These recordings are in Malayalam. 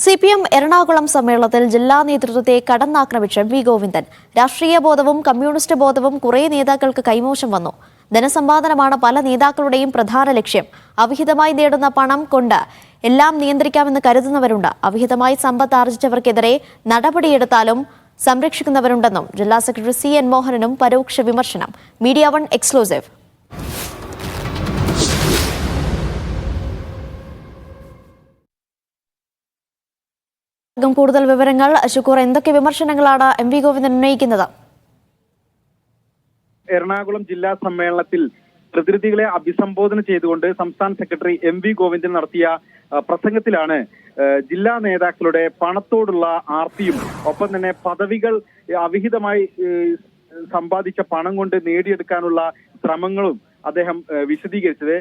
CPM എറണാകുളം സമ്മേളനത്തിൽ ജില്ലാ നേതൃത്വത്തെ കടന്നാക്രമിച്ച് വി ഗോവിന്ദൻ. രാഷ്ട്രീയ ബോധവും കമ്മ്യൂണിസ്റ്റ് ബോധവും കുറേ നേതാക്കൾക്ക് കൈമോശം വന്നു. ധനസമ്പാദനമാണ് പല നേതാക്കളുടെയും പ്രധാന ലക്ഷ്യം. അവിഹിതമായി നേടുന്ന പണം കൊണ്ട് എല്ലാം നിയന്ത്രിക്കാമെന്ന് കരുതുന്നവരുണ്ട്. അവിഹിതമായി സമ്പത്ത് ആർജിച്ചവർക്കെതിരെ നടപടിയെടുത്താലും സംരക്ഷിക്കുന്നവരുണ്ടെന്നും ജില്ലാ സെക്രട്ടറി CN മോഹനനും പരോക്ഷ വിമർശനം. Media 1 exclusive. കൂടുതൽ വിവരങ്ങൾ ശുക്കൂർ, എന്തൊക്കെ വിമർശനങ്ങളാണ് MV ഗോവിന്ദൻ ഉന്നയിക്കുന്നത്? എറണാകുളം ജില്ലാ സമ്മേളനത്തിൽ പ്രതിനിധികളെ അഭിസംബോധന ചെയ്തുകൊണ്ട് സംസ്ഥാന സെക്രട്ടറി MV ഗോവിന്ദൻ നടത്തിയ പ്രസംഗത്തിലാണ് ജില്ലാ നേതാക്കളുടെ പണത്തോടുള്ള ആർത്തിയും ഒപ്പം തന്നെ പദവികൾ അവിഹിതമായി സമ്പാദിച്ച പണം കൊണ്ട് നേടിയെടുക്കാനുള്ള ശ്രമങ്ങളും അദ്ദേഹം വിശദീകരിച്ചത്.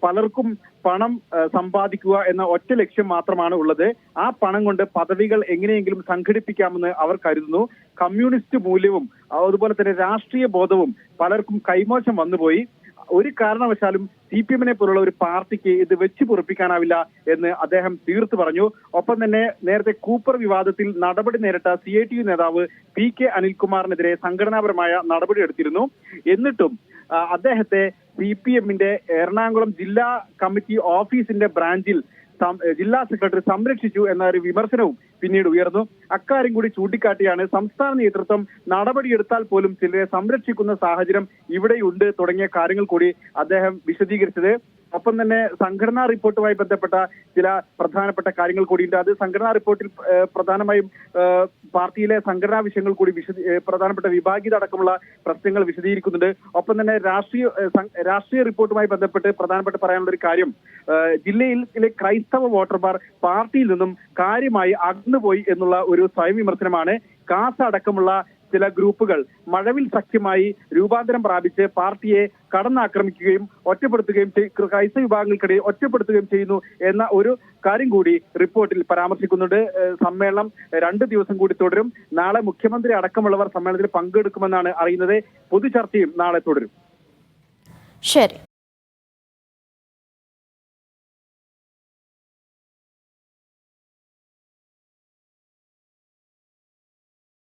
പലർക്കും പണം സമ്പാദിക്കുക എന്ന ഒറ്റ ലക്ഷ്യം മാത്രമാണ് ഉള്ളത്. ആ പണം കൊണ്ട് പദവികൾ എങ്ങനെയെങ്കിലും സംഘടിപ്പിക്കാമെന്ന് അവർ കരുതുന്നു. കമ്മ്യൂണിസ്റ്റ് മൂല്യവും അതുപോലെ തന്നെ രാഷ്ട്രീയ ബോധവും പലർക്കും കൈമോശം വന്നുപോയി. ഒരു കാരണവശാലും CPM-നെ പോലുള്ള ഒരു പാർട്ടിക്ക് ഇത് വെച്ച് പൊറുപ്പിക്കാനാവില്ല എന്ന് അദ്ദേഹം തീർത്തു പറഞ്ഞു. ഒപ്പം തന്നെ നേരത്തെ കൂപ്പർ വിവാദത്തിൽ നടപടി നേരിട്ട CITU നേതാവ് PK അനിൽകുമാറിനെതിരെ സംഘടനാപരമായ നടപടി എടുത്തിരുന്നു. എന്നിട്ടും അദ്ദേഹത്തെ CPM-ന്റെ എറണാകുളം ജില്ലാ കമ്മിറ്റി ഓഫീസിന്റെ ബ്രാഞ്ചിൽ ജില്ലാ സെക്രട്ടറി സംരക്ഷിച്ചു എന്ന ഒരു വിമർശനവും പിന്നീട് ഉയർന്നു. അക്കാര്യം കൂടി ചൂണ്ടിക്കാട്ടിയാണ് സംസ്ഥാന നേതൃത്വം നടപടിയെടുത്താൽ പോലും ചിലരെ സംരക്ഷിക്കുന്ന സാഹചര്യം ഇവിടെയുണ്ട് തുടങ്ങിയ കാര്യങ്ങൾ കൂടി അദ്ദേഹം വിശദീകരിച്ചത്. ഒപ്പം തന്നെ സംഘടനാ റിപ്പോർട്ടുമായി ബന്ധപ്പെട്ട ചില പ്രധാനപ്പെട്ട കാര്യങ്ങൾ കൂടിയുണ്ട്. അത് സംഘടനാ റിപ്പോർട്ടിൽ പ്രധാനമായും പാർട്ടിയിലെ സംഘടനാ വിഷയങ്ങൾ കൂടി പ്രധാനപ്പെട്ട വിഭാഗീയത അടക്കമുള്ള പ്രശ്നങ്ങൾ വിശദീകരിക്കുന്നുണ്ട്. ഒപ്പം തന്നെ രാഷ്ട്രീയ റിപ്പോർട്ടുമായി ബന്ധപ്പെട്ട് പ്രധാനപ്പെട്ട പറയാനുള്ള ഒരു കാര്യം, ജില്ലയിലെ ക്രൈസ്തവ വോട്ടർമാർ പാർട്ടിയിൽ നിന്നും കാര്യമായി അകന്നുപോയി എന്നുള്ള ഒരു സ്വയം വിമർശനമാണ്. കാസ അടക്കമുള്ള ചില ഗ്രൂപ്പുകൾ മഴവിൽ സഖ്യമായി രൂപാന്തരം പ്രാപിച്ച് പാർട്ടിയെ കടന്നാക്രമിക്കുകയും ഒറ്റപ്പെടുത്തുകയും ക്രൈസ്തവ വിഭാഗങ്ങൾക്കിടയിൽ ഒറ്റപ്പെടുത്തുകയും ചെയ്യുന്നു എന്ന ഒരു കാര്യം കൂടി റിപ്പോർട്ടിൽ പരാമർശിക്കുന്നുണ്ട്. സമ്മേളനം 2 ദിവസം കൂടി തുടരും. നാളെ മുഖ്യമന്ത്രി അടക്കമുള്ളവർ സമ്മേളനത്തിൽ പങ്കെടുക്കുമെന്നാണ് അറിയുന്നത്. പൊതുചർച്ചയും നാളെ തുടരും. ശരി.